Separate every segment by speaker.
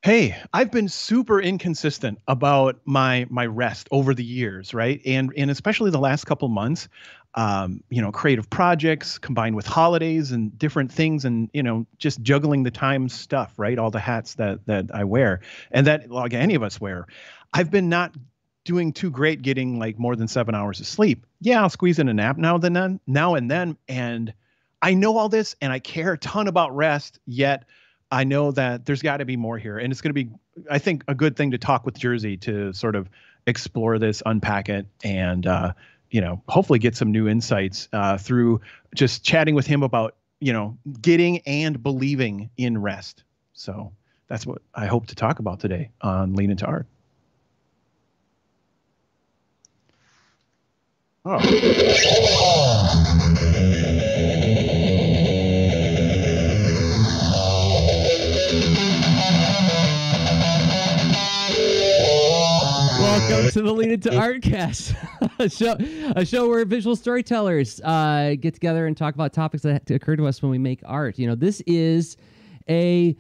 Speaker 1: Hey, I've been super inconsistent about my rest over the years, right? And especially the last couple months, creative projects combined with holidays and different things, and just juggling the time stuff, right? All the hats that I wear, and that like any of us wear. I've been not doing too great getting like more than 7 hours of sleep. Yeah, I'll squeeze in a nap now and then, and I know all this, and I care a ton about rest, yet I know that there's got to be more here. And it's going to be, I think, a good thing to talk with Jerzy to sort of explore this, unpack it, and, hopefully get some new insights through just chatting with him about, getting and believing in rest. So that's what I hope to talk about today on Lean Into Art.
Speaker 2: Welcome to the Lean Into Artcast, a show where visual storytellers get together and talk about topics that occur to us when we make art. This is a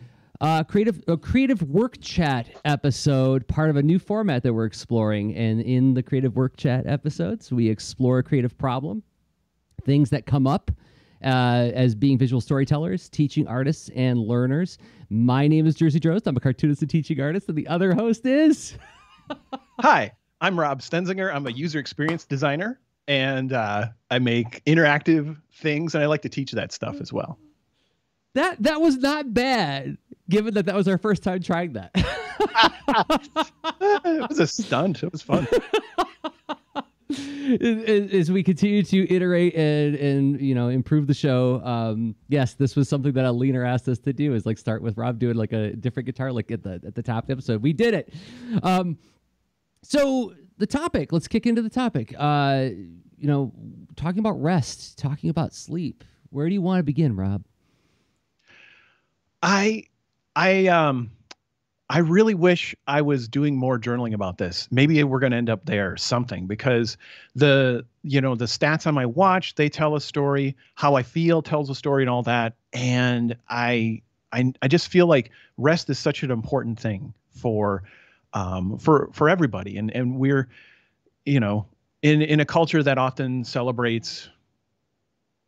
Speaker 2: creative work chat episode, part of a new format that we're exploring. And in the creative work chat episodes, we explore a creative problem, things that come up as being visual storytellers, teaching artists, and learners. My name is Jerzy Drost. I'm a cartoonist and teaching artist, and the other host is...
Speaker 1: Hi, I'm Rob Stenzinger. I'm a user experience designer, and I make interactive things, and I like to teach that stuff as well.
Speaker 2: That was not bad, given that was our first time trying that.
Speaker 1: It was a stunt. It was fun.
Speaker 2: As we continue to iterate and improve the show, yes, this was something that a leaner asked us to do, is like start with Rob doing like a different guitar lick at the top of the episode. We did it. So the topic, let's kick into the topic. Talking about rest, talking about sleep. Where do you want to begin, Rob?
Speaker 1: I really wish I was doing more journaling about this. Maybe we're going to end up there or something, because the stats on my watch, they tell a story. How I feel tells a story and all that. And I just feel like rest is such an important thing for everybody. And we're, in a culture that often celebrates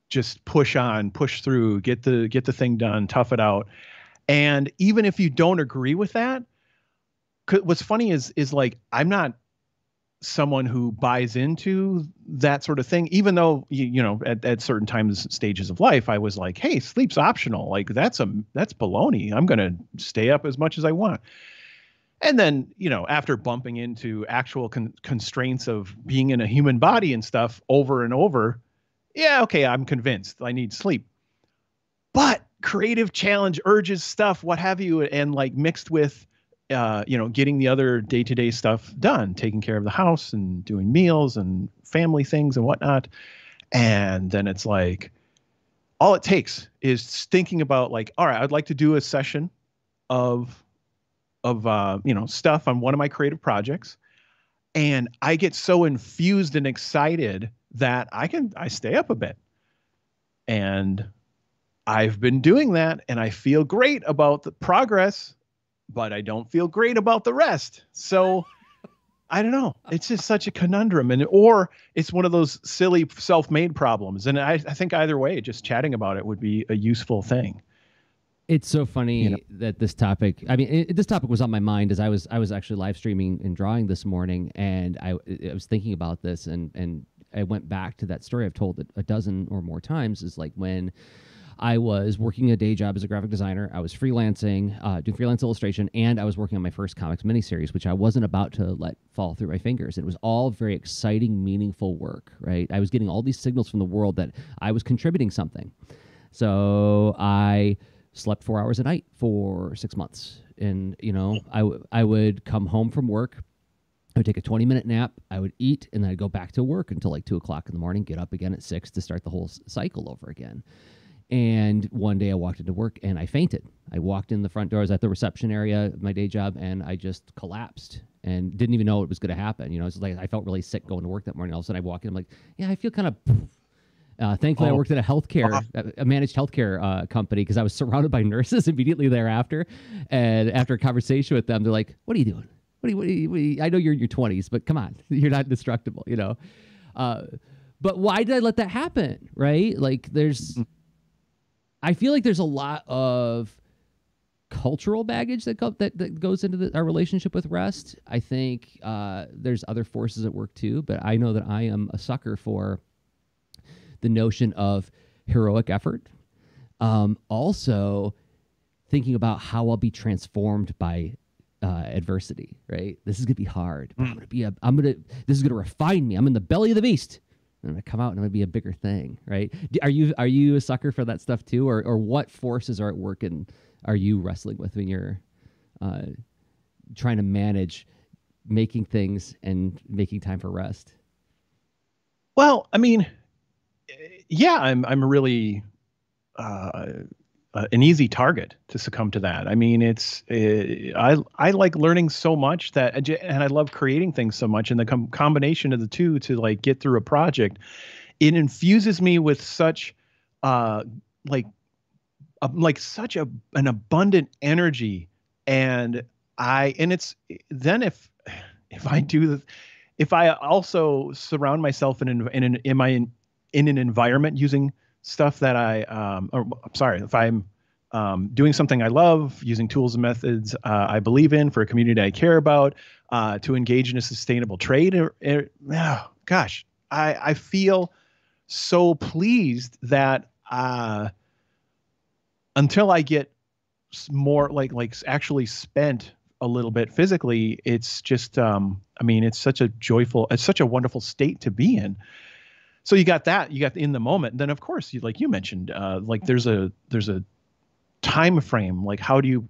Speaker 1: just push on, push through, get the thing done, tough it out. And even if you don't agree with that, what's funny is like, I'm not someone who buys into that sort of thing, even though, at certain stages of life, I was like, hey, sleep's optional. Like that's baloney. I'm going to stay up as much as I want. And then, after bumping into actual constraints of being in a human body and stuff over and over, yeah, okay, I'm convinced I need sleep. But creative challenge, urges, stuff, what have you, and like mixed with, getting the other day-to-day stuff done, taking care of the house and doing meals and family things and whatnot. And then it's like, all it takes is thinking about like, all right, I'd like to do a session of stuff on one of my creative projects. And I get so infused and excited that I stay up a bit. And I've been doing that, and I feel great about the progress, but I don't feel great about the rest. So I don't know. It's just such a conundrum, or it's one of those silly self-made problems. And I think either way, just chatting about it would be a useful thing.
Speaker 2: It's so funny that this topic, this topic was on my mind as I was actually live streaming and drawing this morning, and I was thinking about this, and I went back to that story I've told a dozen or more times, is like when I was working a day job as a graphic designer, I was freelancing, doing freelance illustration, and I was working on my first comics miniseries, which I wasn't about to let fall through my fingers. It was all very exciting, meaningful work, right? I was getting all these signals from the world that I was contributing something. So I slept 4 hours a night for 6 months. And, I would come home from work. I would take a 20-minute nap. I would eat, and then I'd go back to work until like 2 o'clock in the morning, get up again at 6 to start the whole cycle over again. And one day I walked into work and I fainted. I walked in the front door. I was at the reception area of my day job, and I just collapsed and didn't even know it was going to happen. It's like I felt really sick going to work that morning. All of a sudden I walk in, I'm like, yeah, I feel kind of... Thankfully, I worked at a managed healthcare company, because I was surrounded by nurses immediately thereafter. And after a conversation with them, they're like, "What are you doing? What are you, I know you're in your 20s, but come on, you're not indestructible, you know." But why did I let that happen? Right? Like, I feel like there's a lot of cultural baggage that goes into our relationship with rest. I think there's other forces at work too, but I know that I am a sucker for the notion of heroic effort. Also thinking about how I'll be transformed by adversity, right? This is gonna be hard, but this is gonna refine me. I'm in the belly of the beast. I'm gonna come out and I'm gonna be a bigger thing, right? Are you a sucker for that stuff too, or what forces are at work and are you wrestling with when you're trying to manage making things and making time for rest?
Speaker 1: Well, I mean, yeah, I'm really an easy target to succumb to that. I mean, I like learning so much and I love creating things so much, and the combination of the two to like get through a project, it infuses me with such such an abundant energy. And it's then if I also surround myself in an environment using stuff that if I'm doing something I love, using tools and methods I believe in for a community I care about, to engage in a sustainable trade, I feel so pleased that until I get more like actually spent a little bit physically, it's just it's such a wonderful state to be in. So you got in the moment. And then of course, you mentioned, there's a time frame, like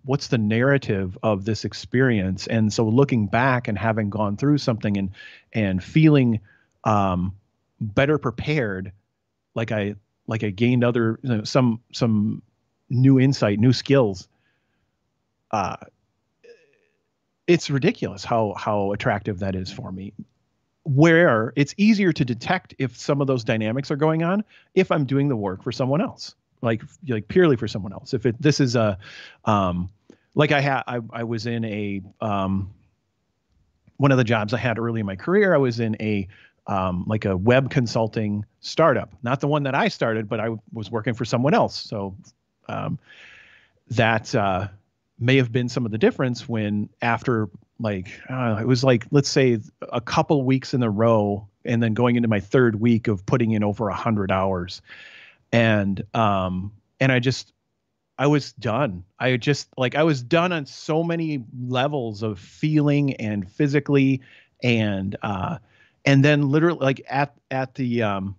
Speaker 1: what's the narrative of this experience? And so looking back and having gone through something and feeling better prepared, like I gained some new insight, new skills. It's ridiculous how attractive that is for me. Where it's easier to detect if some of those dynamics are going on if I'm doing the work for someone else, like purely for someone else. If this is I was in one of the jobs I had early in my career, I was in a web consulting startup, not the one that I started, but I was working for someone else. So that may have been some of the difference when after it was let's say a couple weeks in a row, and then going into my third week of putting in over 100 hours. And I was done. I was done on so many levels of feeling and physically. And then literally at the, and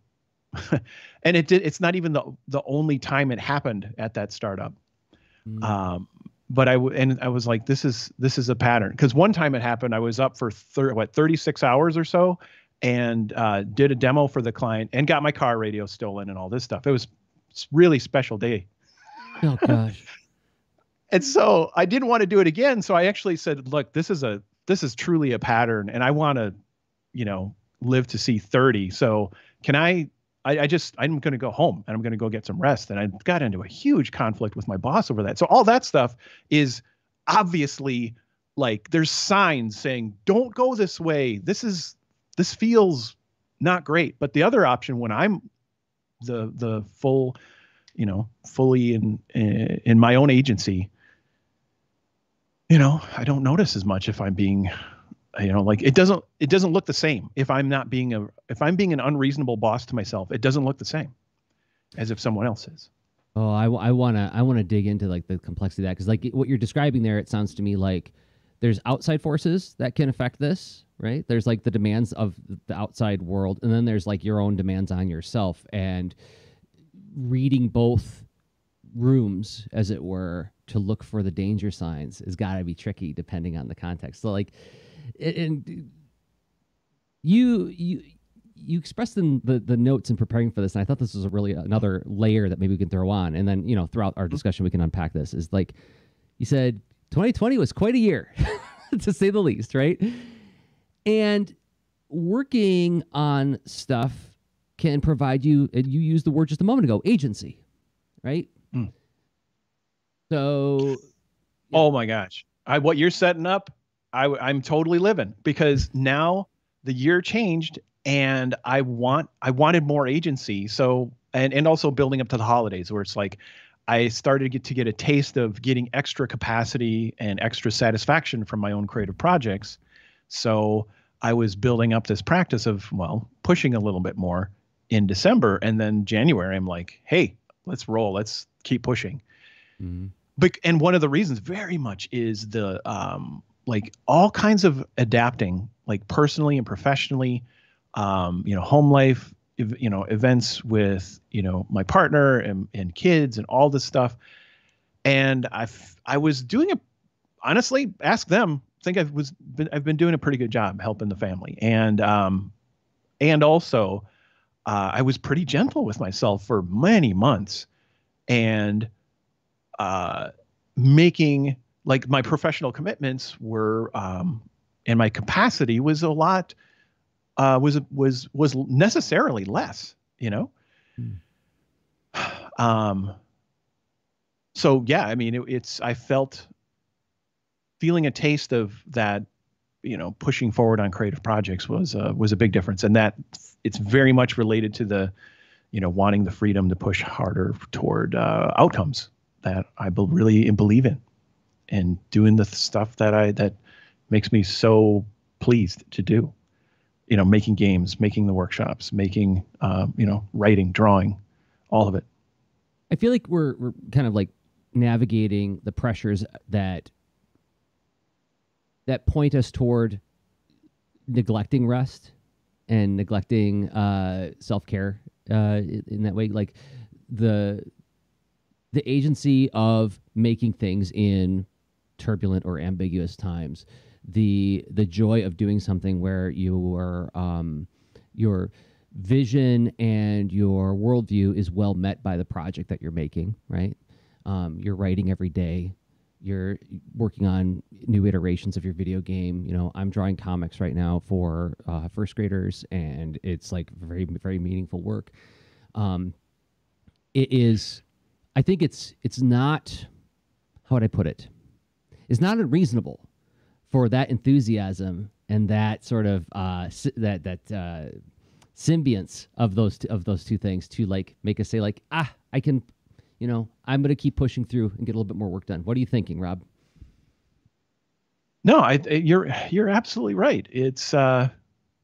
Speaker 1: it's not even the only time it happened at that startup. But I was like, this is a pattern. Because one time it happened, I was up for 36 hours or so, and did a demo for the client and got my car radio stolen and all this stuff. It was a really special day.
Speaker 2: Oh gosh.
Speaker 1: And so I didn't want to do it again. So I actually said, look, this is truly a pattern, and I want to, live to see 30. So can I'm going to go home and I'm going to go get some rest. And I got into a huge conflict with my boss over that. So all that stuff is obviously there's signs saying, don't go this way. This feels not great. But the other option, when I'm the full, fully in my own agency, I don't notice as much if I'm being, it doesn't look the same if I'm being an unreasonable boss to myself. It doesn't look the same as if someone else is.
Speaker 2: Oh, I want to dig into the complexity of that, because what you're describing there, it sounds to me like there's outside forces that can affect this, right? There's the demands of the outside world, and then there's your own demands on yourself, and reading both rooms, as it were, to look for the danger signs has got to be tricky depending on the context. So and you expressed in the notes in preparing for this, and I thought this was really another layer that maybe we can throw on, and then throughout our discussion we can unpack this, is you said 2020 was quite a year to say the least, right? And working on stuff can provide you, and you used the word just a moment ago, agency, right?
Speaker 1: Mm.
Speaker 2: So,
Speaker 1: oh my gosh, what you're setting up, I'm totally living, because now the year changed and I wanted more agency. So, and also building up to the holidays where it's like, I started to get a taste of getting extra capacity and extra satisfaction from my own creative projects. So I was building up this practice of, well, pushing a little bit more in December, and then January, I'm like, hey, let's roll. Let's keep pushing.
Speaker 2: mm-hmm.
Speaker 1: But, and one of the reasons very much is the, like all kinds of adapting, like personally and professionally, home life, events with, my partner and kids and all this stuff. And I was doing it, honestly, ask them. I think I've been doing a pretty good job helping the family. And also, I was pretty gentle with myself for many months, and making, like, my professional commitments were, and my capacity was a lot, was necessarily less, So yeah, I mean, I felt feeling a taste of that, pushing forward on creative projects was a big difference. And that it's very much related to the, wanting the freedom to push harder toward outcomes that I really believe in, and doing the stuff that makes me so pleased to do, making games, making the workshops, making, writing, drawing, all of it.
Speaker 2: I feel like we're kind of like navigating the pressures that point us toward neglecting rest and neglecting self-care in that way, like the agency of making things in turbulent or ambiguous times, the joy of doing something where your vision and your worldview is well met by the project that you're making, right? You're writing every day. You're working on new iterations of your video game. I'm drawing comics right now for first graders, and it's like very, very meaningful work. It is, I think it's not, how would I put it? It's not unreasonable for that enthusiasm and that sort of symbionce of those two things to like make us say like, I can, I'm going to keep pushing through and get a little bit more work done. What are you thinking, Rob?
Speaker 1: No, you're absolutely right. It's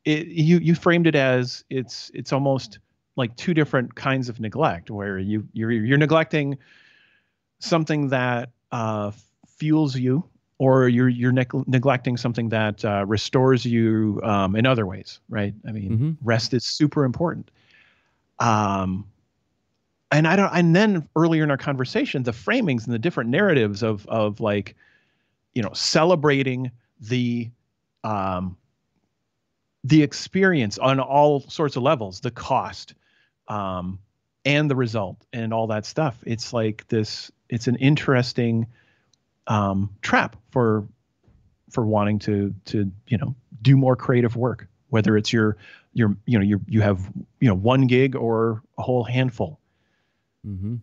Speaker 1: you framed it as it's almost like two different kinds of neglect, where you're neglecting something that fuels you, or you're neglecting something that restores you in other ways, right? I mean, rest is super important. And then earlier in our conversation, the framings and the different narratives of like, celebrating the experience on all sorts of levels, the cost, and the result, and all that stuff. It's like it's an interesting trap for wanting to do more creative work, whether it's you have one gig or a whole handful.
Speaker 2: Mm-hmm.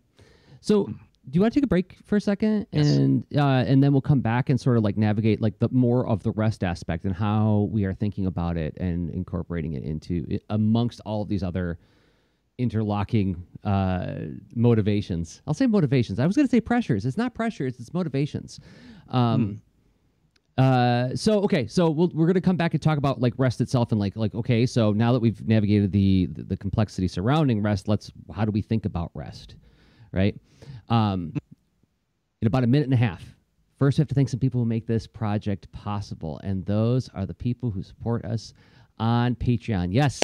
Speaker 2: So do you want to take a break for a second?
Speaker 1: Yes.
Speaker 2: And then we'll come back and sort of like navigate like the more of the rest aspect and how we are thinking about it and incorporating it into amongst all of these other interlocking motivations. I'll say motivations. I was going to say pressures. It's not pressures, it's motivations. So we're going to come back and talk about like rest itself and like okay, so now that we've navigated the complexity surrounding rest, how do we think about rest, right? In about a minute and a half. First, we have to thank some people who make this project possible, and those are the people who support us on Patreon. Yes.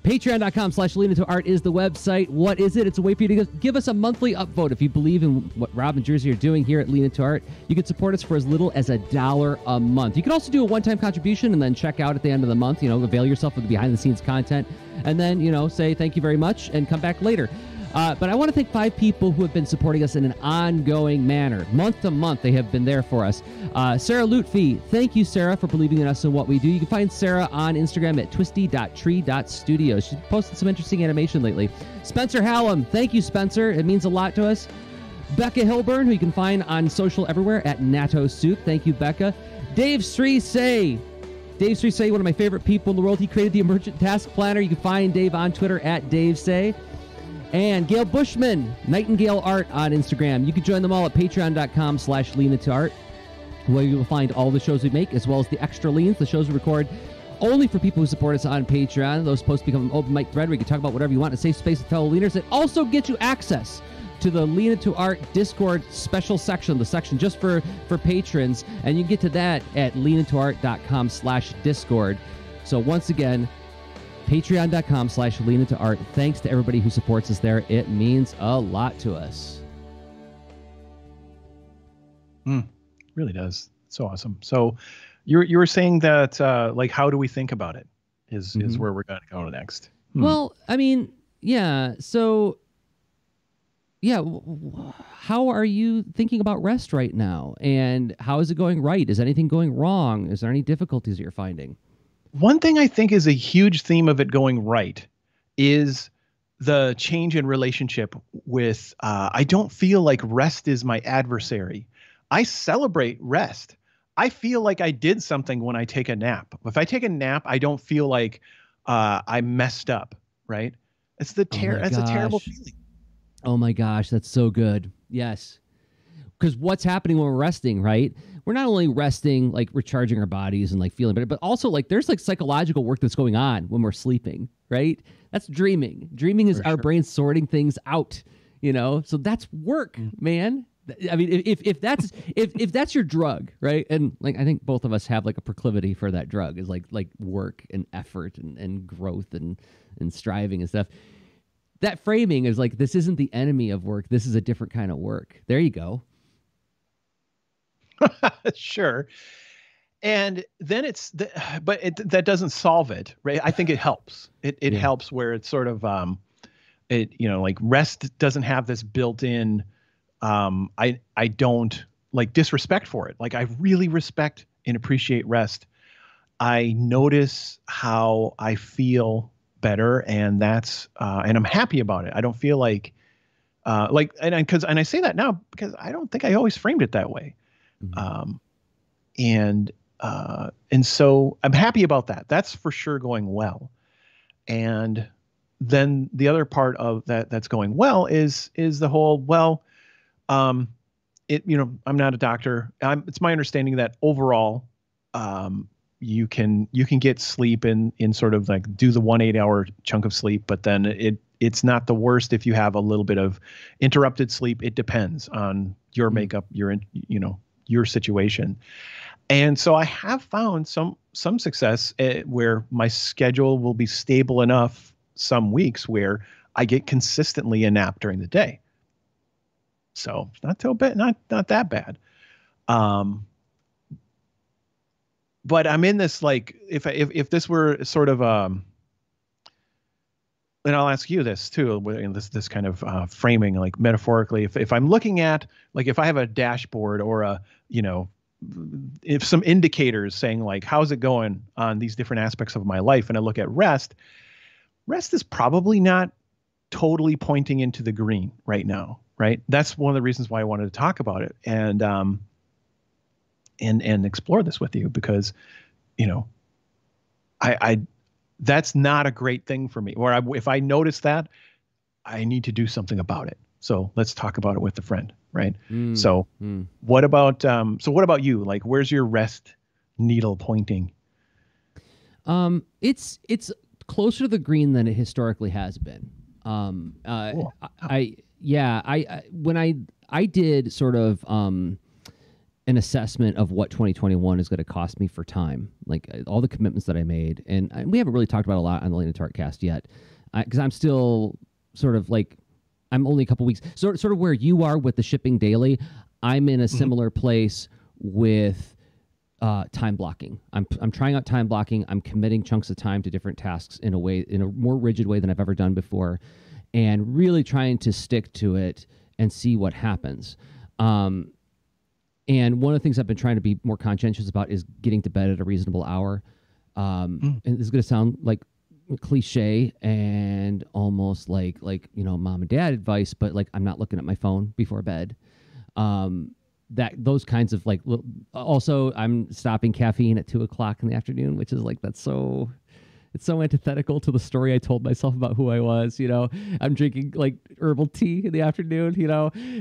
Speaker 2: Patreon.com/LeanIntoArt is the website. What is it? It's a way for you to give us a monthly upvote. If you believe in what Rob and Jerzy are doing here at Lean Into Art, you can support us for as little as $1 a month. You can also do a one-time contribution and then check out at the end of the month, avail yourself of the behind-the-scenes content, and then, say thank you very much and come back later. But I want to thank 5 people who have been supporting us in an ongoing manner. Month to month, they have been there for us. Sarah Lutfi, thank you, Sarah, for believing in us and what we do. You can find Sarah on Instagram at twisty.tree.studios. She's posted some interesting animation lately. Spencer Hallam, thank you, Spencer. It means a lot to us. Becca Hilburn, who you can find on social everywhere at Natto Soup. Thank you, Becca. Dave Srisay. Dave Srisay, one of my favorite people in the world. He created the Emergent Task Planner. You can find Dave on Twitter at Dave Say. And Gail Bushman, Nightingale Art on Instagram. You can join them all at patreon.com/leanitoart, where you will find all the shows we make, as well as the extra leans, the shows we record only for people who support us on Patreon. Those posts become an open mic thread where you can talk about whatever you want in a safe space with fellow leaners. It also gets you access to the Lean Into Art Discord special section, the section just for patrons. And you can get to that at leanintoart.com/discord. So once again, patreon.com/leanintoart. Thanks to everybody who supports us there. It means a lot to us.
Speaker 1: Really does. So awesome. So you were saying that like, how do we think about it is where we're going to go next.
Speaker 2: Well, I mean, yeah. So yeah, how are you thinking about rest right now? And how is it going right? Is anything going wrong? Is there any difficulties that you're finding?
Speaker 1: One thing I think is a huge theme of it going right is the change in relationship with, I don't feel like rest is my adversary. I celebrate rest. I feel like I did something when I take a nap. If I take a nap, I don't feel like I messed up, right? It's a terrible feeling.
Speaker 2: Oh my gosh, that's so good. Yes. Because what's happening when we're resting, right? We're not only resting, like recharging our bodies and like feeling better, but also like there's like psychological work that's going on when we're sleeping, right? That's dreaming. Dreaming is our brain sorting things out, you know? So that's work, man. I mean, if that's your drug, right? And like I think both of us have like a proclivity for that drug is like work and effort and growth and striving and stuff. That framing is like, this isn't the enemy of work. This is a different kind of work. There you go.
Speaker 1: Sure. And then that doesn't solve it, right? I think it helps. It helps where it's sort of, like rest doesn't have this built-in, I don't like disrespect for it. Like I really respect and appreciate rest. I notice how I feel better, and that's and I'm happy about it. I don't feel like and I say that now because I don't think I always framed it that way. And so I'm happy about that. That's for sure going well. And then the other part of that's going well is the whole, I'm not a doctor. It's my understanding that overall, you can get sleep in sort of like do the 1 8-hour chunk of sleep, but then it's not the worst if you have a little bit of interrupted sleep. It depends on your makeup, your situation. And so I have found some success where my schedule will be stable enough some weeks where I get consistently a nap during the day. So it's not that bad. But I'm in this, like, if this were sort of, and I'll ask you this too, in this kind of framing, like metaphorically, if I'm looking at, like, if I have a dashboard or if some indicators saying like, how's it going on these different aspects of my life, and I look at rest is probably not totally pointing into the green right now, right? That's one of the reasons why I wanted to talk about it and explore this with you, because, I that's not a great thing for me. If I notice that, I need to do something about it. So let's talk about it with a friend, right? What about you? Like, where's your rest needle pointing?
Speaker 2: It's closer to the green than it historically has been. Cool. When I did sort of an assessment of what 2021 is going to cost me for time, like all the commitments that I made, and we haven't really talked about a lot on the Lean Into Art cast yet, because I'm still sort of like, I'm only a couple weeks, sort of where you are with the shipping daily. I'm in a similar place with time blocking. I'm trying out time blocking. I'm committing chunks of time to different tasks in a more rigid way than I've ever done before. and really trying to stick to it and see what happens. And one of the things I've been trying to be more conscientious about is getting to bed at a reasonable hour. And this is going to sound like cliche and almost like mom and dad advice, but like I'm not looking at my phone before bed. That those kinds of like also I'm stopping caffeine at 2:00 in the afternoon, which is like it's so antithetical to the story I told myself about who I was. I'm drinking like herbal tea in the afternoon,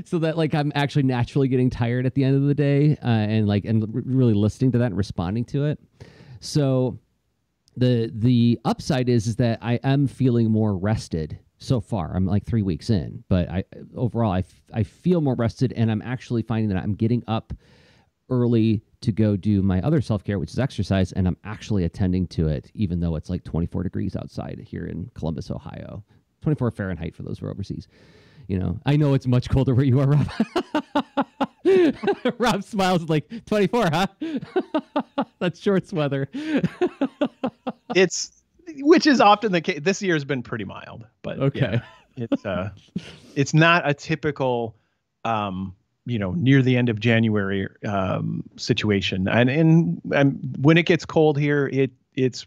Speaker 2: so that like I'm actually naturally getting tired at the end of the day, and really listening to that and responding to it. So the upside is that I am feeling more rested so far. I'm like 3 weeks in, but overall I feel more rested, and I'm actually finding that I'm getting up early to go do my other self-care, which is exercise, and I'm actually attending to it, even though it's like 24 degrees outside here in Columbus, Ohio. 24 Fahrenheit for those who are overseas. I know it's much colder where you are, Rob. Rob smiles like 24, huh? That's shorts weather.
Speaker 1: Which is often the case. This year has been pretty mild, but
Speaker 2: okay.
Speaker 1: Yeah, it's not a typical near the end of January situation. And when it gets cold here, it's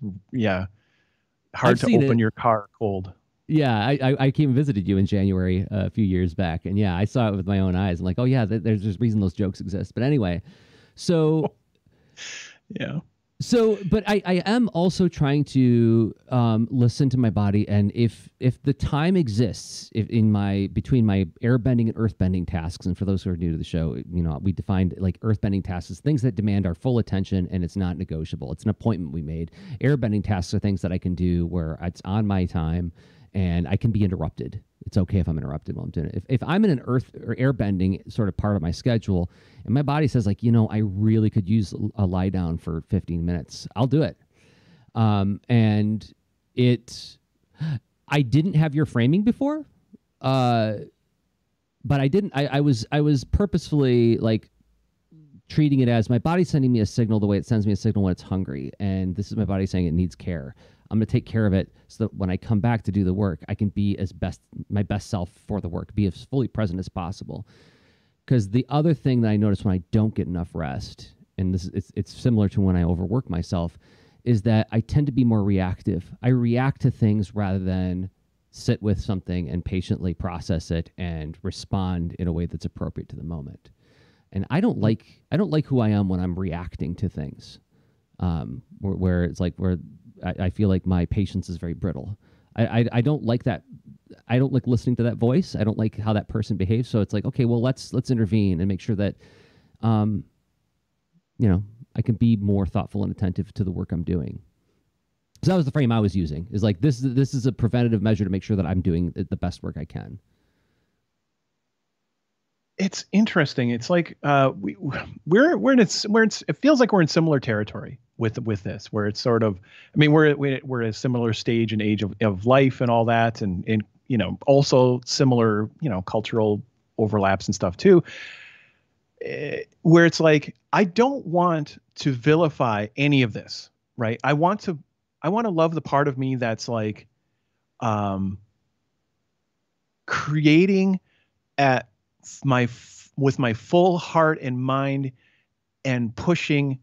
Speaker 1: hard to open your car cold.
Speaker 2: Yeah, I came and visited you in January a few years back, and yeah, I saw it with my own eyes. I'm like, oh yeah, there's a reason those jokes exist. But anyway, so
Speaker 1: yeah.
Speaker 2: So, but I am also trying to listen to my body, and if the time exists, between my airbending and earthbending tasks, and for those who are new to the show, we defined like earthbending tasks as things that demand our full attention, and it's not negotiable. It's an appointment we made. Airbending tasks are things that I can do where it's on my time, and I can be interrupted. It's okay if I'm interrupted while I'm doing it. If I'm in an earth or airbending sort of part of my schedule, and my body says like, I really could use a lie down for 15 minutes, I'll do it. And I didn't have your framing before, but I didn't. I was purposefully like treating it as my body sending me a signal the way it sends me a signal when it's hungry, and this is my body saying it needs care. I'm going to take care of it so that when I come back to do the work, I can be my best self for the work, be as fully present as possible. Because the other thing that I notice when I don't get enough rest, and it's similar to when I overwork myself, is that I tend to be more reactive. I react to things rather than sit with something and patiently process it and respond in a way that's appropriate to the moment. And I don't like who I am when I'm reacting to things, where it's like where I feel like my patience is very brittle. I don't like that. I don't like listening to that voice. I don't like how that person behaves. So it's like, okay, well, let's intervene and make sure that, I can be more thoughtful and attentive to the work I'm doing. So that was the frame I was using. Is like this is a preventative measure to make sure that I'm doing the best work I can.
Speaker 1: It's interesting. It's like it feels like we're in similar territory with this, where it's sort of, we're at a similar stage and age of life and all that, and also similar cultural overlaps and stuff too, where it's like I don't want to vilify any of this, right? I want to love the part of me that's like creating with my full heart and mind, and pushing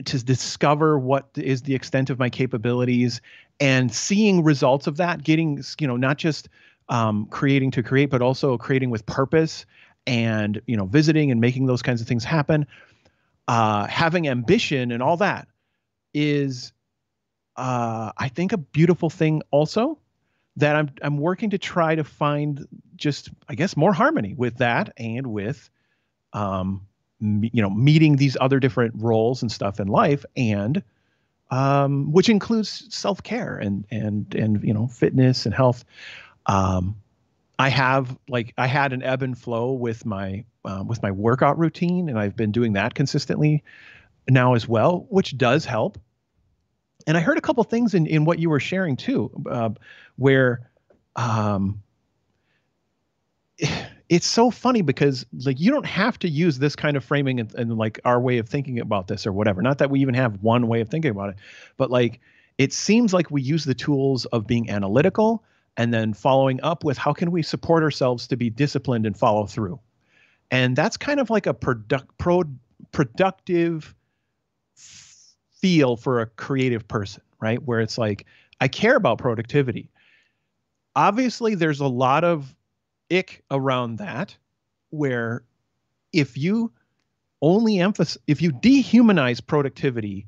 Speaker 1: to discover what is the extent of my capabilities, and seeing results of that, getting, not just creating to create, but also creating with purpose, and, visiting and making those kinds of things happen. Having ambition and all that is, I think, a beautiful thing also, that I'm working to try to find just, I guess, more harmony with that, and with, meeting these other different roles and stuff in life, and which includes self-care and fitness and health. I had an ebb and flow with my workout routine, and I've been doing that consistently now as well, which does help. And I heard a couple things in what you were sharing too, where it's so funny, because like you don't have to use this kind of framing and like our way of thinking about this or whatever. Not that we even have one way of thinking about it, but like it seems like we use the tools of being analytical and then following up with how can we support ourselves to be disciplined and follow through. And that's kind of like a productive feel for a creative person, right? Where it's like, I care about productivity. Obviously, there's a lot of ick around that, where if you if you dehumanize productivity,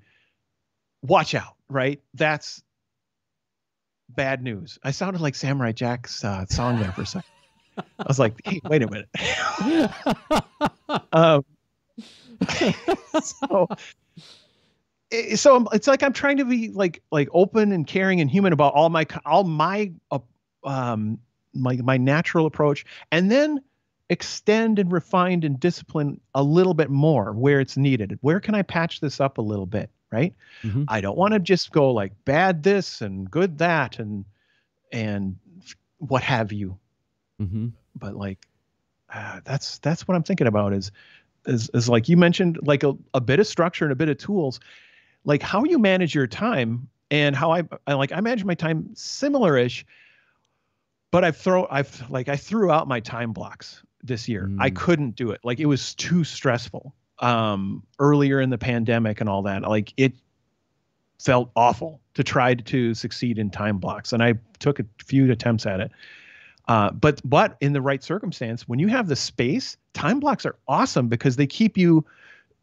Speaker 1: watch out, right? That's bad news. I sounded like Samurai Jack's song there for a second. I was like, hey, wait a minute. So it's like I'm trying to be like open and caring and human about all my natural approach, and then extend and refine and discipline a little bit more where it's needed. Where can I patch this up a little bit, right?
Speaker 2: Mm-hmm.
Speaker 1: I don't want to just go like bad this and good that and what have you.
Speaker 2: Mm-hmm.
Speaker 1: But like that's what I'm thinking about is like you mentioned, like a bit of structure and a bit of tools, like how you manage your time and how I manage my time similar-ish, but I threw out my time blocks this year. I couldn't do it. Like it was too stressful. Earlier in the pandemic and all that, like it felt awful to try to succeed in time blocks. And I took a few attempts at it. But in the right circumstance, when you have the space, time blocks are awesome because they keep you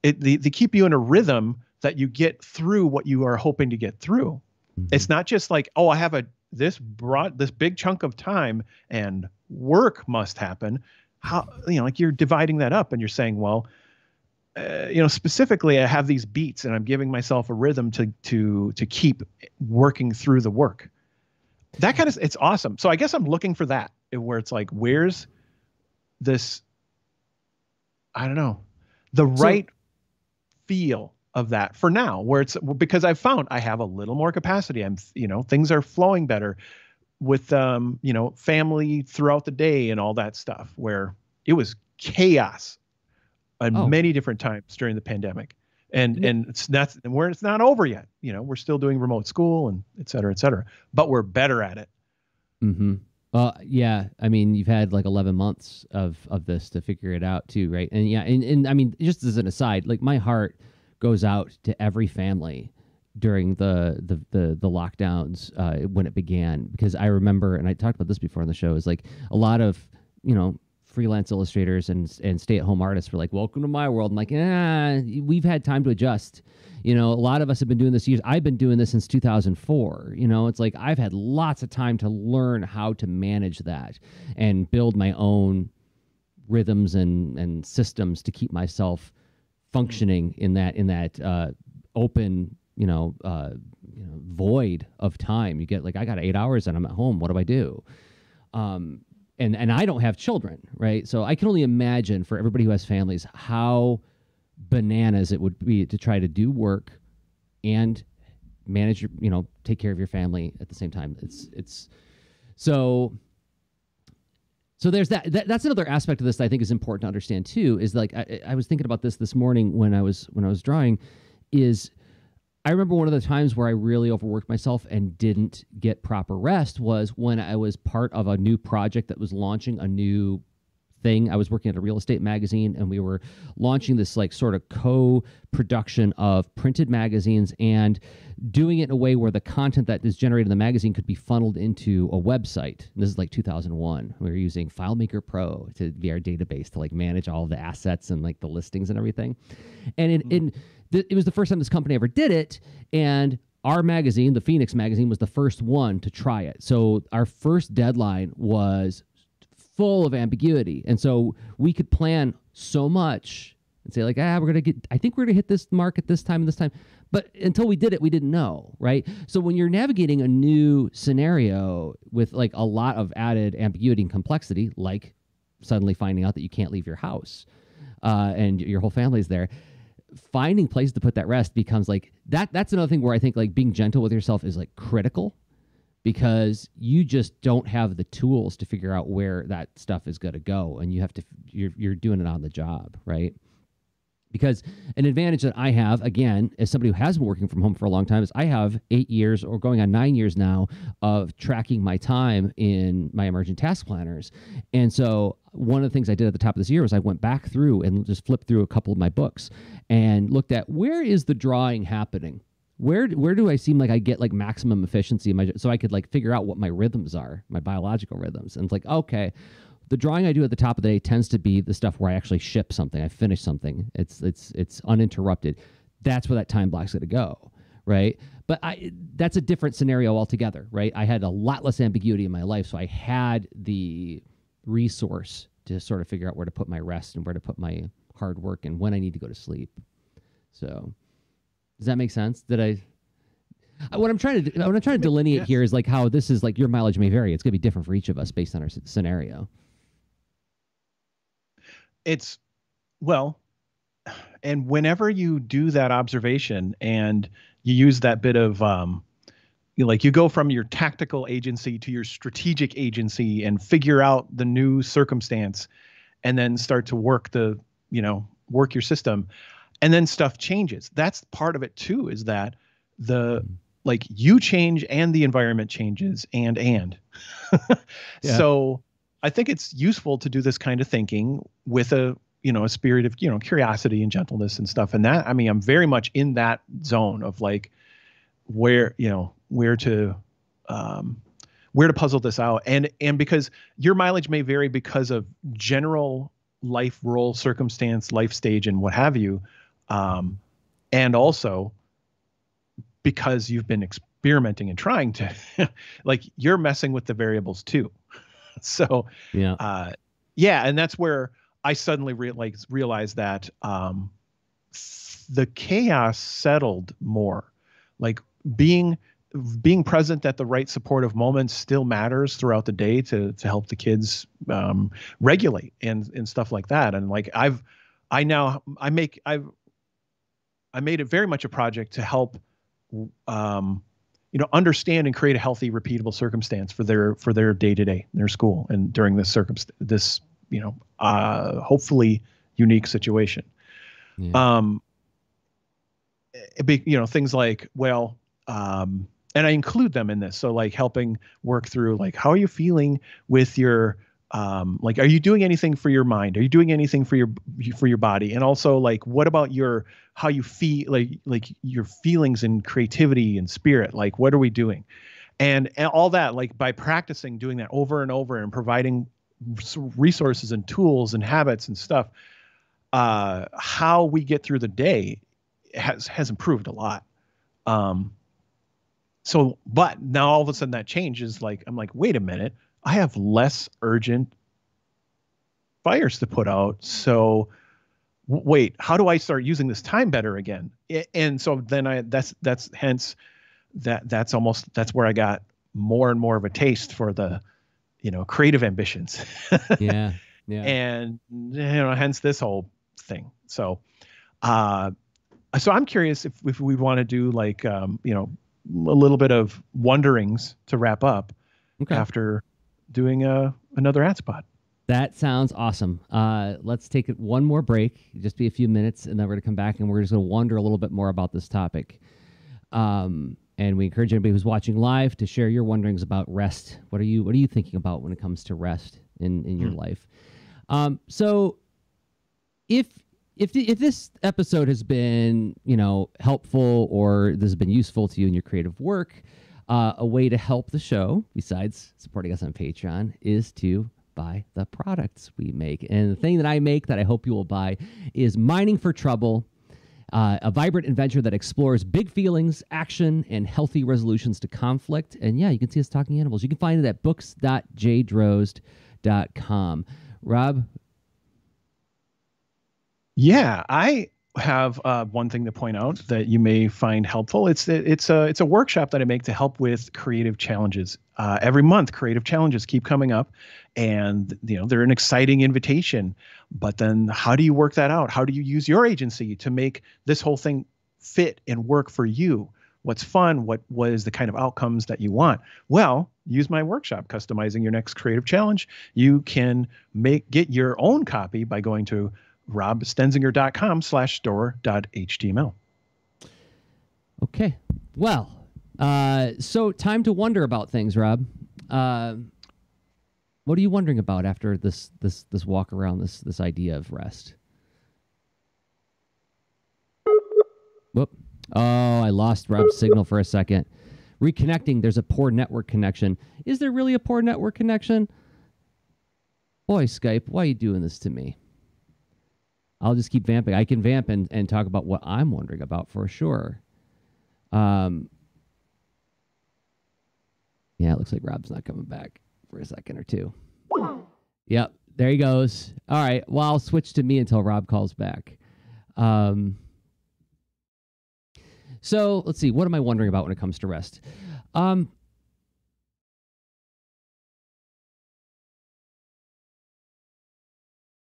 Speaker 1: in a rhythm that you get through what you are hoping to get through. Mm-hmm. It's not just like, oh, I have this big chunk of time and work must happen. How, like you're dividing that up and you're saying, well, specifically I have these beats and I'm giving myself a rhythm to keep working through the work. That kind of, it's awesome. So I guess I'm looking for that, where it's like, where's this, I don't know, the right feel of that for now, where it's, because I've found I have a little more capacity. I'm, things are flowing better with, family throughout the day and all that stuff, where it was chaos many different times during the pandemic. And it's not over yet. We're still doing remote school and et cetera, but we're better at it.
Speaker 2: Mm-hmm. Well, yeah. I mean, you've had like 11 months of this to figure it out too, right? And yeah, and I mean, just as an aside, like my heart goes out to every family during the lockdowns when it began, because I remember, and I talked about this before on the show, is like a lot of freelance illustrators and stay-at-home artists were like, welcome to my world. I'm like, we've had time to adjust. A lot of us have been doing this years. I've been doing this since 2004. It's like I've had lots of time to learn how to manage that and build my own rhythms and systems to keep myself functioning in that open, void of time. You get like, I got 8 hours and I'm at home. What do I do? And I don't have children, right? So I can only imagine for everybody who has families how bananas it would be to try to do work and manage your, take care of your family at the same time. It's so there's that's another aspect of this that I think is important to understand too, is like, I was thinking about this morning when I was drawing, is I remember one of the times where I really overworked myself and didn't get proper rest was when I was part of a new project that was launching a new thing. I was working at a real estate magazine, and we were launching this like sort of co-production of printed magazines and doing it in a way where the content that is generated in the magazine could be funneled into a website. And this is like 2001. We were using FileMaker Pro to be our database to like manage all of the assets and like the listings and everything. And it was the first time this company ever did it, and our magazine, the Phoenix magazine, was the first one to try it. So our first deadline was full of ambiguity, and so we could plan so much and say like, I think we're gonna hit this mark at this time and this time, but until we did it, we didn't know, right? So when you're navigating a new scenario with like a lot of added ambiguity and complexity, like suddenly finding out that you can't leave your house and your whole family's there, finding places to put that rest becomes like that's another thing where I think like being gentle with yourself is like critical, because you just don't have the tools to figure out where that stuff is going to go, and you're doing it on the job, right? Because an advantage that I have, again, as somebody who has been working from home for a long time, is I have 8 years or going on 9 years now of tracking my time in my emergent task planners. And so one of the things I did at the top of this year was I went back through and just flipped through a couple of my books and looked at where is the drawing happening? Where do I seem like I get like maximum efficiency in so I could like figure out what my rhythms are, my biological rhythms. And it's like, okay, the drawing I do at the top of the day tends to be the stuff where I actually ship something. I finish something. It's uninterrupted. That's where that time block's going to go, right? But that's a different scenario altogether, right? I had a lot less ambiguity in my life, so I had the resource to sort of figure out where to put my rest and where to put my hard work and when I need to go to sleep. So, does that make sense? What I'm trying to delineate here is like how this is like your mileage may vary. It's going to be different for each of us based on our scenario.
Speaker 1: It's, well, and whenever you do that observation and you use that bit of, you go from your tactical agency to your strategic agency and figure out the new circumstance and then start to work work your system, and then stuff changes. That's part of it too, is that you change and the environment changes and. Yeah. So I think it's useful to do this kind of thinking with a spirit of, curiosity and gentleness and stuff. And that, I mean, I'm very much in that zone of like where to puzzle this out. And because your mileage may vary because of general life role, circumstance, life stage, and what have you. And also because you've been experimenting and trying to you're messing with the variables too. So, and that's where I suddenly realized that the chaos settled more. Like being present at the right supportive moments still matters throughout the day to help the kids regulate and stuff like that. And like I made it very much a project to help understand and create a healthy, repeatable circumstance for their day-to-day, their school, and during this hopefully unique situation. Yeah. Things like, and I include them in this. So like helping work through like, how are you feeling with your, are you doing anything for your mind? Are you doing anything for your body? And also like, what about how you feel, like your feelings and creativity and spirit? Like, what are we doing? And all that, like by practicing doing that over and over and providing resources and tools and habits and stuff, how we get through the day has improved a lot. But now all of a sudden that changes. Like, I'm like, wait a minute, I have less urgent fires to put out. So wait, how do I start using this time better again? And so then that's where I got more and more of a taste for the, creative ambitions. Yeah. And, hence this whole thing. So, so I'm curious if we want to do like, a little bit of wonderings to wrap up after doing another ad spot.
Speaker 2: That sounds awesome. Let's take one more break, just be a few minutes, and then we're going to come back and we're just going to wonder a little bit more about this topic. And we encourage anybody who's watching live to share your wonderings about rest. What are you thinking about when it comes to rest in your life? So if this episode has been, helpful, or this has been useful to you in your creative work, a way to help the show, besides supporting us on Patreon, is to buy the products we make. And the thing that I make that I hope you will buy is Mining for Trouble, a vibrant adventure that explores big feelings, action, and healthy resolutions to conflict. And yeah, you can see us talking animals. You can find it at books.jdrozd.com. Rob?
Speaker 1: Yeah, I have one thing to point out that you may find helpful. It's a workshop that I make to help with creative challenges. Every month, creative challenges keep coming up, and they're an exciting invitation. But then, how do you work that out? How do you use your agency to make this whole thing fit and work for you? What's fun? What is the kind of outcomes that you want? Well, use my workshop, Customizing Your Next Creative Challenge. You can get your own copy by going to robstenzinger.com/store.html.
Speaker 2: Okay. Well, so time to wonder about things, Rob. What are you wondering about after this walk around, this idea of rest? Whoop. Oh, I lost Rob's signal for a second. Reconnecting, there's a poor network connection. Is there really a poor network connection? Boy, Skype, why are you doing this to me? I'll just keep vamping. I can vamp and talk about what I'm wondering about for sure. Yeah, it looks like Rob's not coming back for a second or two. Yep, there he goes. All right, well, I'll switch to me until Rob calls back. So let's see. What am I wondering about when it comes to rest? I'm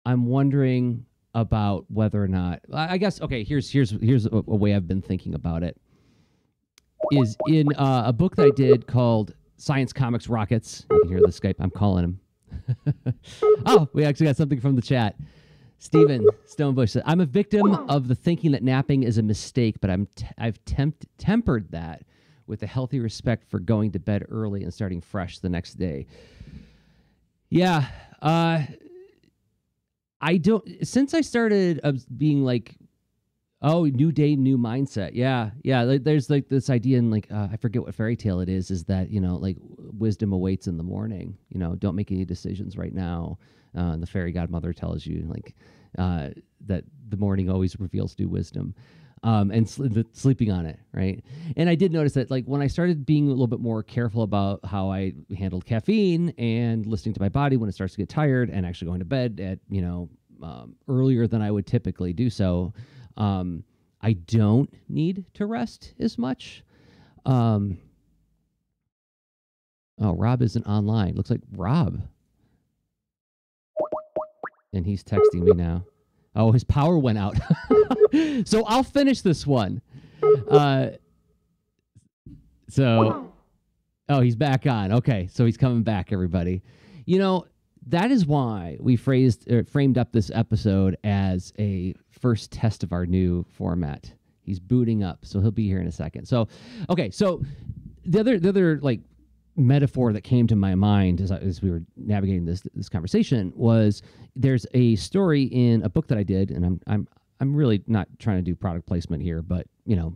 Speaker 2: wondering about whether or not, I guess, okay, here's a way I've been thinking about it. Is in a book that I did called Science Comics Rockets. You can hear the Skype. I'm calling him. Oh, we actually got something from the chat. Stephen Stonebush said, I'm a victim of the thinking that napping is a mistake, but I've tempered that with a healthy respect for going to bed early and starting fresh the next day. Yeah. I don't, since I started being like, oh, new day, new mindset. Yeah. Yeah. Like, there's like this idea in like, I forget what fairy tale it is that, you know, like wisdom awaits in the morning, you know, don't make any decisions right now. And the fairy godmother tells you like, that the morning always reveals new wisdom, and sleeping on it. Right. And I did notice that like when I started being a little bit more careful about how I handled caffeine and listening to my body when it starts to get tired and actually going to bed at, you know, earlier than I would typically do so, I don't need to rest as much. Oh, Rob isn't online. Looks like Rob. And he's texting me now. Oh, his power went out. So I'll finish this one. Oh, he's back on. Okay, so he's coming back, everybody. You know, that is why we framed up this episode as a first test of our new format. He's booting up, so he'll be here in a second. So, okay, so the other like metaphor that came to my mind as we were navigating this conversation was there's a story in a book that I did, and I'm really not trying to do product placement here, but you know,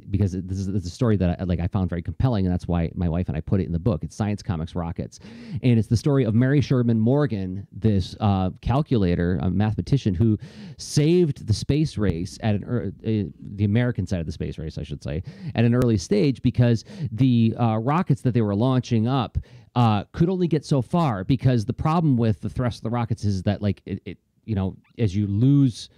Speaker 2: because this is a story that I found very compelling, and that's why my wife and I put it in the book. It's Science Comics Rockets, and it's the story of Mary Sherman Morgan, this calculator, a mathematician who saved the space race at the American side of the space race, I should say, at an early stage because the rockets that they were launching up could only get so far, because the problem with the thrust of the rockets is that like it you know, as you lose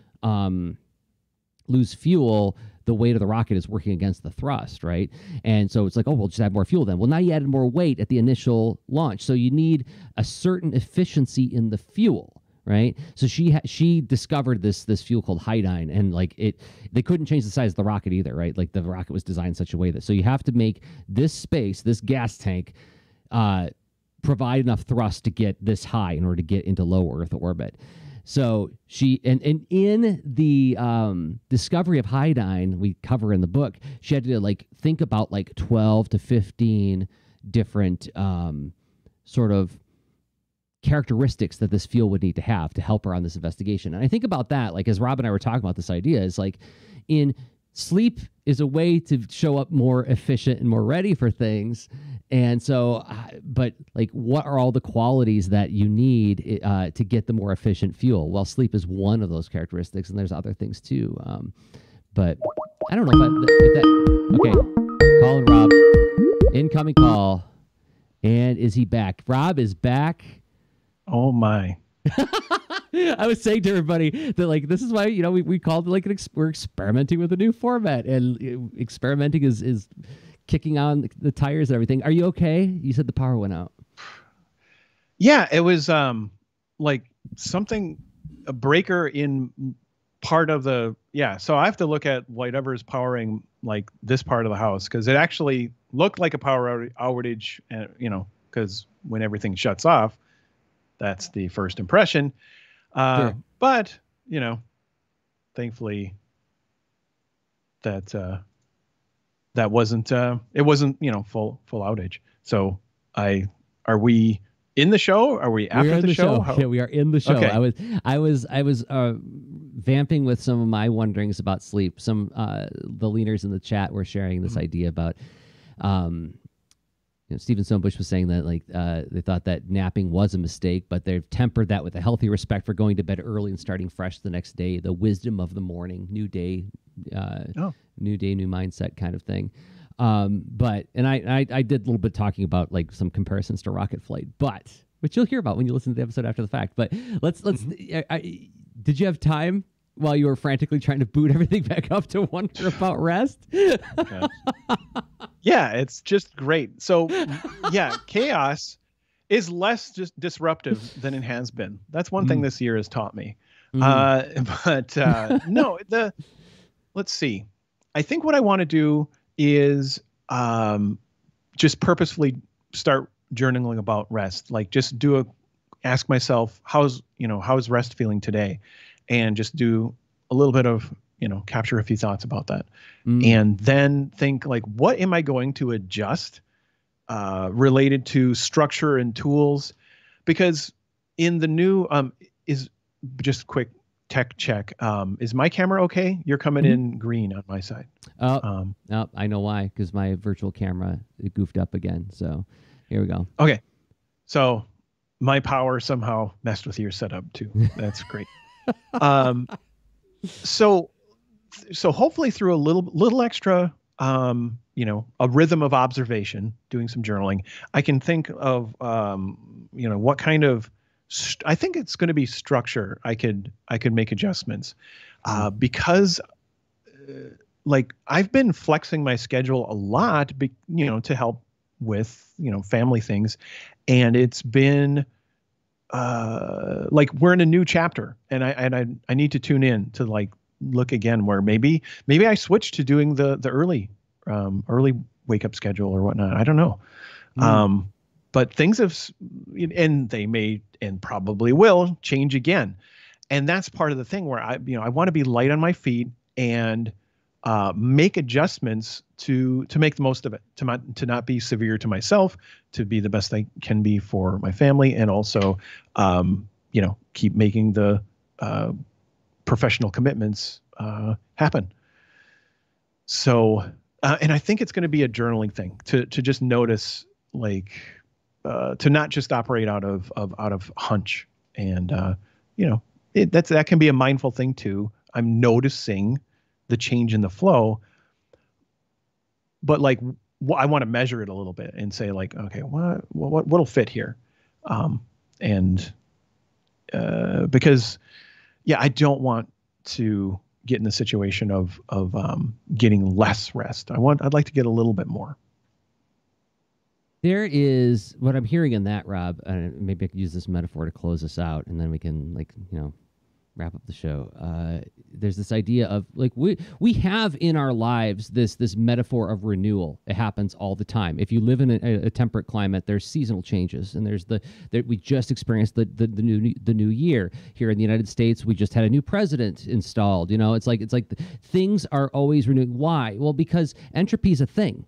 Speaker 2: fuel, the weight of the rocket is working against the thrust, right? And so it's like, oh, we'll just add more fuel then. Well, now you added more weight at the initial launch. So you need a certain efficiency in the fuel, right? So she discovered this fuel called iodine, and like they couldn't change the size of the rocket either, right? Like the rocket was designed in such a way that, so you have to make this gas tank, provide enough thrust to get this high in order to get into low Earth orbit. So she, and in the discovery of iodine we cover in the book, she had to like think about like 12 to 15 different sort of characteristics that this fuel would need to have to help her on this investigation. And I think about that, like as Rob and I were talking about this idea, is like in sleep is a way to show up more efficient and more ready for things. And so, but like, what are all the qualities that you need to get the more efficient fuel? Well, sleep is one of those characteristics, and there's other things too. But I don't know if that, okay, calling Rob, incoming call. And is he back? Rob is back.
Speaker 1: Oh my.
Speaker 2: I was saying to everybody that like, this is why, you know, we called it like we're experimenting with a new format, and experimenting is kicking on the tires and everything. Are you okay? You said the power went out.
Speaker 1: Yeah, it was like a breaker in part of the, yeah. So I have to look at whatever is powering like this part of the house, because it actually looked like a power outage, you know, because when everything shuts off, that's the first impression.
Speaker 2: Sure.
Speaker 1: But you know, thankfully that that wasn't it wasn't, you know, full outage. So are we in the show? Are we after the show?
Speaker 2: Yeah, we are in the show.
Speaker 1: Okay.
Speaker 2: I was vamping with some of my wonderings about sleep. Some the leaners in the chat were sharing this idea about Stephen Stonebush was saying that like they thought that napping was a mistake, but they've tempered that with a healthy respect for going to bed early and starting fresh the next day. The wisdom of the morning, new day, new day, new mindset kind of thing. But I did a little bit talking about like some comparisons to rocket flight, which you'll hear about when you listen to the episode after the fact. But let's did you have time while you were frantically trying to boot everything back up to wonder about rest?
Speaker 1: Yeah, it's just great. So yeah, chaos is less just disruptive than it has been. That's one thing this year has taught me. But no, let's see. I think what I want to do is just purposefully start journaling about rest. Like just ask myself, how's rest feeling today? And just do a little bit of, capture a few thoughts about that. And then think like, what am I going to adjust related to structure and tools? Because in the new, is just quick tech check. Is my camera okay? You're coming in green on my side.
Speaker 2: Oh, I know why, because my virtual camera goofed up again. So here we go.
Speaker 1: Okay. So my power somehow messed with your setup too. That's great. So hopefully through a little extra, a rhythm of observation, doing some journaling, I can think of, what kind of, I think it's going to be structure. I could make adjustments, because, like I've been flexing my schedule a lot, to help with, family things. And it's been, like we're in a new chapter, and I need to tune in to like look again where maybe I switched to doing the early wake up schedule or whatnot. I don't know. But things have, and they may and probably will change again. And that's part of the thing where I want to be light on my feet and make adjustments to make the most of it, to not be severe to myself, to be the best I can be for my family, and also, keep making the professional commitments happen. So, and I think it's going to be a journaling thing to just notice, like, to not just operate out of hunch, and that can be a mindful thing too. I'm noticing the change in the flow, but like I want to measure it a little bit and say like, okay, what'll fit here, because I don't want to get in the situation of getting less rest. I'd like to get a little bit more.
Speaker 2: There is what I'm hearing in that, Rob. Maybe I could use this metaphor to close this out, and then we can wrap up the show. There's this idea of like we have in our lives this metaphor of renewal. It happens all the time. If you live in a temperate climate, there's seasonal changes, and there's we just experienced the new year here in the United States. We just had a new president installed. It's like things are always renewing. Why? Well, because entropy is a thing.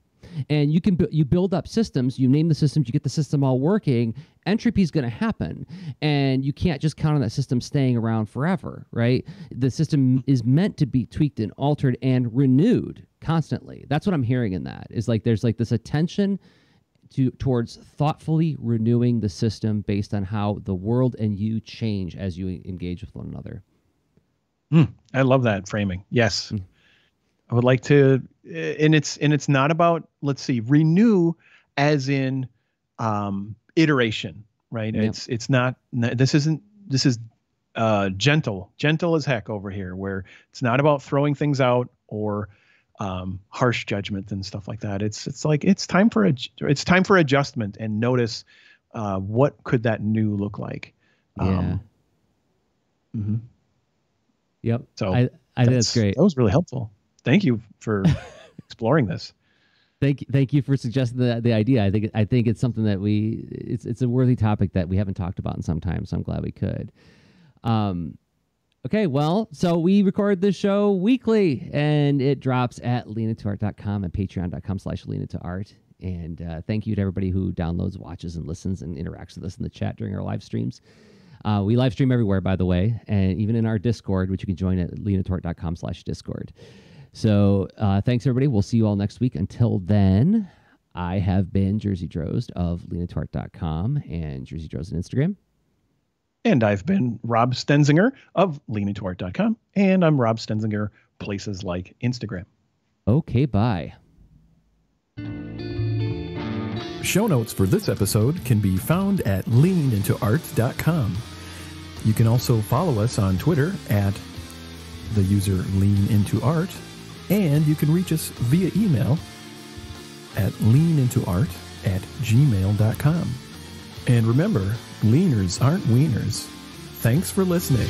Speaker 2: And you build up systems, you name the systems, you get the system all working, entropy is going to happen. And you can't just count on that system staying around forever, right? The system is meant to be tweaked and altered and renewed constantly. That's what I'm hearing in that, is like there's like this attention towards thoughtfully renewing the system based on how the world and you change as you engage with one another.
Speaker 1: I love that framing. Yes. I would like to, and it's not about, let's see, renew as in iteration, right? Yep. This is gentle as heck over here, where it's not about throwing things out or harsh judgment and stuff like that. It's like it's time for adjustment, and notice what could that new look like.
Speaker 2: Yeah. Yep.
Speaker 1: So
Speaker 2: I think that's great.
Speaker 1: That was really helpful. Thank you for exploring this.
Speaker 2: Thank you for suggesting the idea. I think it's something that it's a worthy topic that we haven't talked about in some time, so I'm glad we could. Okay, well, so we record this show weekly, and it drops at leanintoart.com and patreon.com/leanintoart. And thank you to everybody who downloads, watches, and listens and interacts with us in the chat during our live streams. We live stream everywhere, by the way, and even in our Discord, which you can join at leanintoart.com/Discord. So thanks, everybody. We'll see you all next week. Until then, I have been Jerzy Drozd of leanintoart.com and Jerzy Drozd on Instagram.
Speaker 1: And I've been Rob Stenzinger of leanintoart.com. And I'm Rob Stenzinger, places like Instagram.
Speaker 2: Okay, bye.
Speaker 3: Show notes for this episode can be found at leanintoart.com. You can also follow us on Twitter at the user leanintoart, and you can reach us via email at leanintoart@gmail.com. And remember, leaners aren't wieners. Thanks for listening.